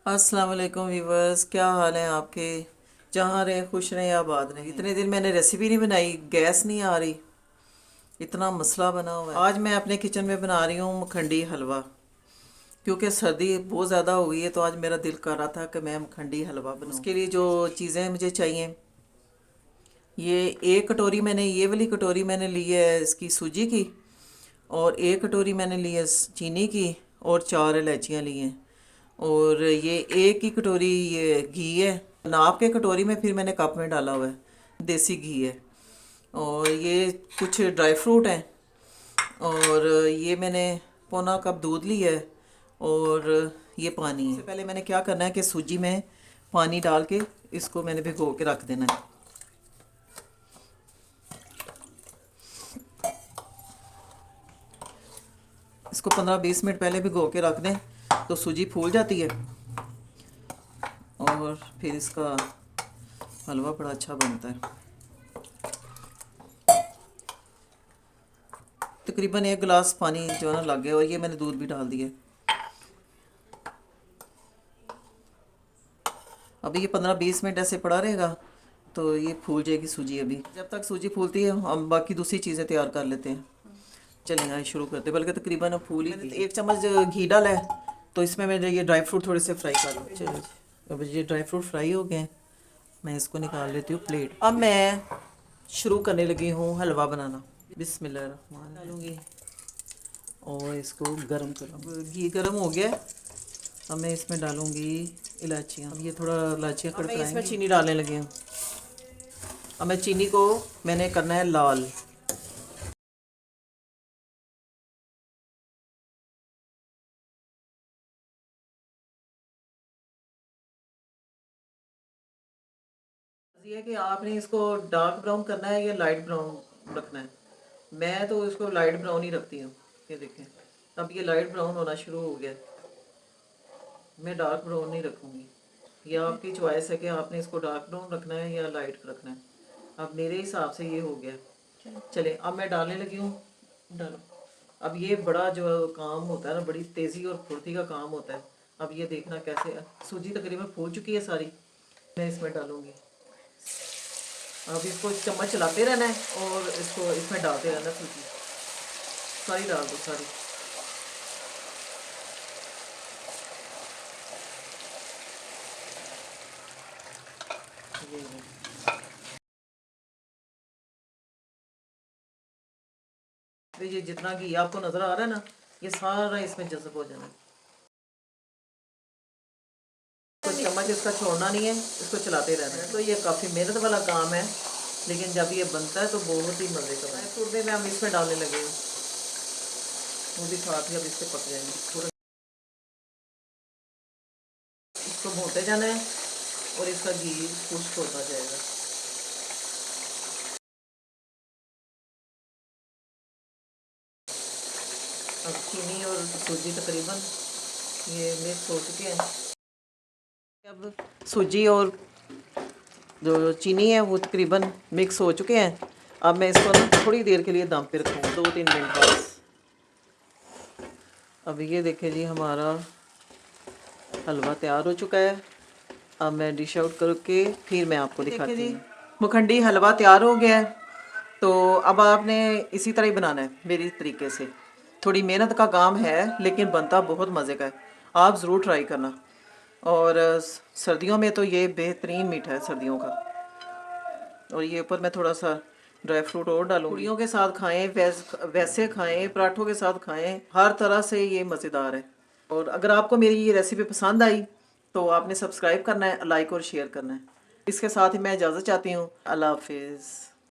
अस्सलाम वालेकुम व्यूवर्स, क्या हाल है आपके। जहाँ रहे खुश रहें, आबाद रहें। इतने दिन मैंने रेसिपी नहीं बनाई, गैस नहीं आ रही, इतना मसला बना हुआ है। आज मैं अपने किचन में बना रही हूँ मखंडी हलवा। क्योंकि सर्दी बहुत ज़्यादा हो गई है तो आज मेरा दिल कर रहा था कि मैं मखंडी हलवा बनाऊँ। उसके लिए जो चीज़ें मुझे चाहिए, ये एक कटोरी मैंने, ये वाली कटोरी मैंने ली है इसकी सूजी की, और एक कटोरी मैंने ली है चीनी की, और 4 इलायचियाँ ली हैं, और ये एक ही कटोरी ये घी है। नाप के कटोरी में फिर मैंने कप में डाला हुआ है, देसी घी है। और ये कुछ ड्राई फ्रूट हैं, और ये मैंने पौना कप दूध लिया है, और ये पानी है। इससे पहले मैंने क्या करना है कि सूजी में पानी डाल के इसको मैंने भिगो के रख देना है। इसको 15-20 मिनट पहले भिगो के रख दें तो सूजी फूल जाती है, और फिर इसका हलवा बड़ा अच्छा बनता है। तकरीबन 1 गिलास पानी जो है ना लग गया, और ये मैंने दूध भी डाल दिया। अभी ये 15-20 मिनट ऐसे पड़ा रहेगा तो ये फूल जाएगी सूजी। अभी जब तक सूजी फूलती है हम बाकी दूसरी चीज़ें तैयार कर लेते हैं। चलिए आज शुरू करते हैं, बल्कि तकरीबन अब फूल ही। मैंने 1 चम्मच घी डाला है, तो इसमें मैंने ये ड्राई फ्रूट थोड़े से फ्राई कर लूँ। चलिए अब ये ड्राई फ्रूट फ्राई हो गए, मैं इसको निकाल लेती हूँ प्लेट। अब मैं शुरू करने लगी हूँ हलवा बनाना। बिस्मिल्लाह रहमान डालूँगी और इसको गर्म करूँगी। घी गर्म हो गया, अब मैं इसमें डालूँगी इलायचियाँ। अब ये थोड़ा इलायचियाँ कड़काएंगे। इसमें चीनी डालने लगी हूँ। अब मैं चीनी को मैंने करना है लाल। ये है कि आपने इसको डार्क ब्राउन करना है या लाइट ब्राउन रखना है। मैं तो इसको लाइट ब्राउन ही रखती हूँ। ये देखें, अब ये लाइट ब्राउन होना शुरू हो गया। मैं डार्क ब्राउन नहीं रखूँगी, ये आपकी चॉइस है कि आपने इसको डार्क ब्राउन रखना है या लाइट रखना है। अब मेरे हिसाब से ये हो गया। चले अब मैं डालने लगी हूँ। डालो। अब ये बड़ा जो काम होता है ना, बड़ी तेज़ी और फुर्ती का काम होता है। अब ये देखना कैसे सूजी तकरीबन फूल चुकी है सारी, मैं इसमें डालूँगी। अब इसको चम्मच चलाते रहना है और इसको इसमें डालते रहना। सूजी सारी डाल दो, सारी। ये जितना घी आपको नज़र आ रहा है ना, ये सारा इसमें जज़ब हो जाना है। तो चम्मच इसका छोड़ना नहीं है, इसको चलाते रहना है। तो ये काफ़ी मेहनत वाला काम है, लेकिन जब ये बनता है तो बहुत ही मज़े का। थोड़ी देर में हम इसमें डालने लगे हैं, वो भी साथ ही अब इससे पक जाएंगे। थोड़ा इसको भूनते जाना है और इसका घी खुश्क होता जाएगा। अब चीनी और सूजी तकरीबन ये मिक्स हो चुके हैं। अब सूजी और जो चीनी है वो तकरीबन मिक्स हो चुके हैं। अब मैं इसको ना थोड़ी देर के लिए दम पे रखूँगा, 2-3 मिनट बस। अब ये देखें जी, हमारा हलवा तैयार हो चुका है। अब मैं डिश आउट करके फिर मैं आपको दिखाती हूँ। मखंडी हलवा तैयार हो गया है। तो अब आपने इसी तरह ही बनाना है मेरी तरीके से। थोड़ी मेहनत का काम है लेकिन बनता बहुत मज़े का है। आप ज़रूर ट्राई करना। और सर्दियों में तो ये बेहतरीन मीठा है सर्दियों का। और ये ऊपर मैं थोड़ा सा ड्राई फ्रूट और डालूंगी। पूड़ियों के साथ खाएं, वैसे खाएं, पराठों के साथ खाएं, हर तरह से ये मज़ेदार है। और अगर आपको मेरी ये रेसिपी पसंद आई तो आपने सब्सक्राइब करना है, लाइक और शेयर करना है। इसके साथ ही मैं इजाज़त चाहती हूँ। अल्लाह हाफिज़।